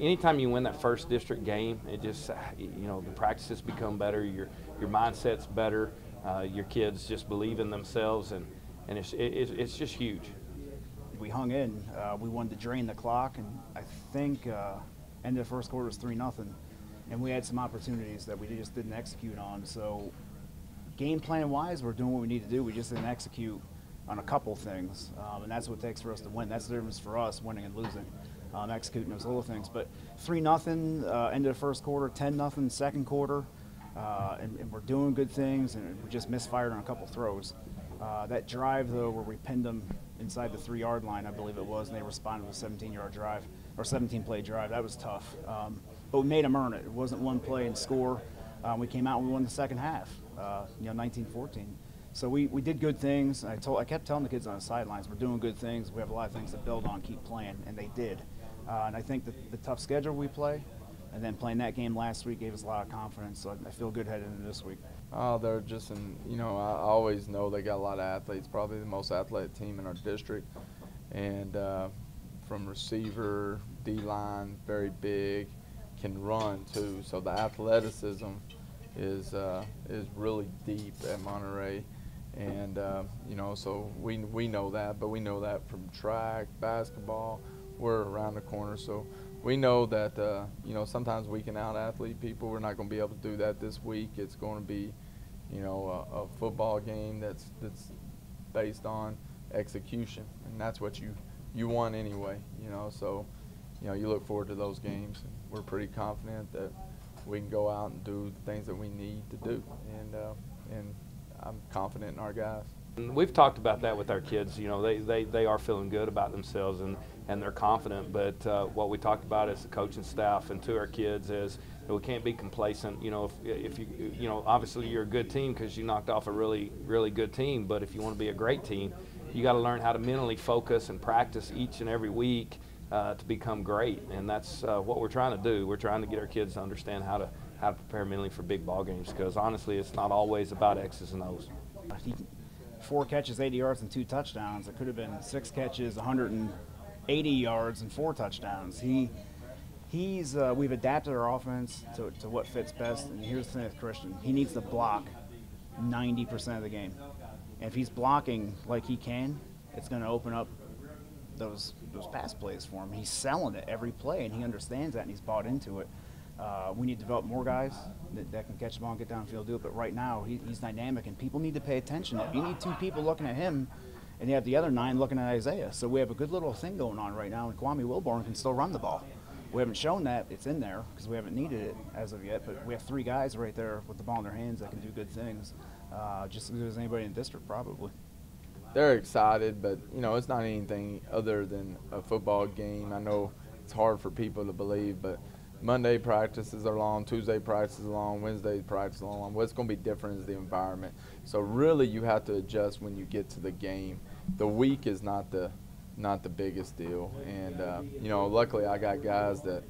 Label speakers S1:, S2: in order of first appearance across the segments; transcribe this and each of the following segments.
S1: anytime you win that first district game, it just, you know, the practices become better, your mindset's better, your kids just believe in themselves, and it's just huge.
S2: We hung in. We wanted to drain the clock, and I think end of the first quarter was 3-0, and we had some opportunities that we just didn't execute on. So game plan wise, we're doing what we need to do. We just didn't execute on a couple things, and that's what it takes for us to win. That's the difference for us, winning and losing, executing those little things. But 3-0 end of the first quarter, 10-0 second quarter, and we're doing good things, and we just misfired on a couple throws. That drive, though, where we pinned them inside the 3-yard line, I believe it was, and they responded with a 17-yard drive, or 17-play drive. That was tough. But we made them earn it. It wasn't one play and score. We came out and we won the second half, 19-14. So we did good things. I kept telling the kids on the sidelines, we're doing good things. We have a lot of things to build on, keep playing, and they did. And I think the tough schedule we play, and then playing that game last week gave us a lot of confidence. So I feel good heading into this week.
S3: Oh, they're just I always know they got a lot of athletes, probably the most athletic team in our district. And from receiver, D-line, very big, can run too. So the athleticism is really deep at Monterey. And, so we know that, but we know that from track, basketball, we're around the corner. So we know that, sometimes we can out-athlete people. We're not going to be able to do that this week. It's going to be, a football game that's based on execution, and that's what you want anyway, So, you look forward to those games, and we're pretty confident that we can go out and do the things that we need to do, and I'm confident in our guys.
S1: We've talked about that with our kids. They are feeling good about themselves and they're confident. But what we talked about as the coaching staff and to our kids is we can't be complacent. If you obviously you're a good team because you knocked off a really good team. But if you want to be a great team, you got to learn how to mentally focus and practice each and every week to become great. And that's what we're trying to do. We're trying to get our kids to understand how to prepare mentally for big ball games, because honestly, it's not always about X's and O's.
S2: 4 catches, 80 yards, and 2 touchdowns. It could have been 6 catches, 180 yards, and 4 touchdowns. We've adapted our offense to what fits best. And here's the thing with Christian: he needs to block 90% of the game. And if he's blocking like he can, it's going to open up those pass plays for him. He's selling it every play, and he understands that, and he's bought into it. We need to develop more guys that can catch the ball and get downfield, do it. But right now, he's dynamic, and people need to pay attention. If you need 2 people looking at him, and you have the other 9 looking at Isaiah. So we have a good little thing going on right now, and Kwame Wilborn can still run the ball. We haven't shown that it's in there because we haven't needed it as of yet, but we have 3 guys right there with the ball in their hands that can do good things, just as good as anybody in the district probably.
S3: They're excited, but, it's not anything other than a football game. I know it's hard for people to believe, but Monday practices are long, Tuesday practices are long, Wednesday practices are long. What's going to be different is the environment. So really you have to adjust when you get to the game. The week is not the biggest deal. And, luckily I got guys that,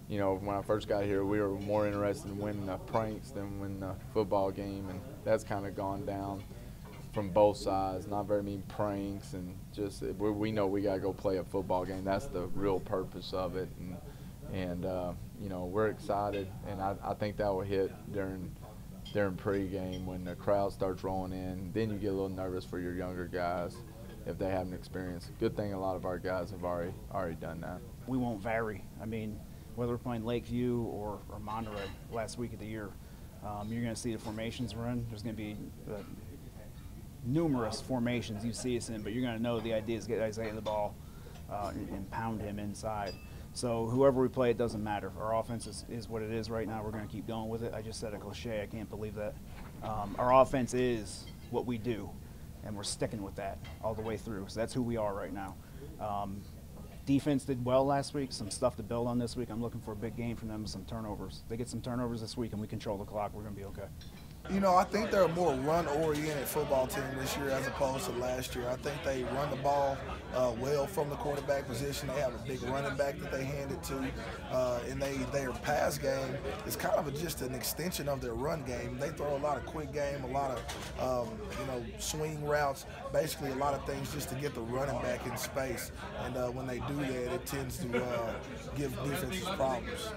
S3: when I first got here, we were more interested in winning the pranks than winning the football game. And that's kind of gone down from both sides. Not very many pranks, and just we know we got to go play a football game. That's the real purpose of it. And we're excited, and I think that will hit during pregame when the crowd starts rolling in. Then you get a little nervous for your younger guys if they haven't experienced. Good thing a lot of our guys have already done that.
S2: We won't vary. I mean, whether we're playing Lakeview or Monterey last week of the year, you're going to see the formations we're in. There's going to be numerous formations you see us in, but you're going to know the idea is get Isaiah the ball and pound him inside. So whoever we play, it doesn't matter. Our offense is what it is right now. We're going to keep going with it. I just said a cliche. I can't believe that. Our offense is what we do, and we're sticking with that all the way through. So that's who we are right now. Defense did well last week. Some stuff to build on this week. I'm looking for a big game from them with some turnovers. They get some turnovers this week, and we control the clock. We're going to be okay.
S4: You know, I think they're a more run-oriented football team this year as opposed to last year. I think they run the ball well from the quarterback position. They have a big running back that they hand it to, and their pass game is kind of just an extension of their run game. They throw a lot of quick game, a lot of swing routes, basically a lot of things just to get the running back in space. And when they do that, it tends to give defenses problems.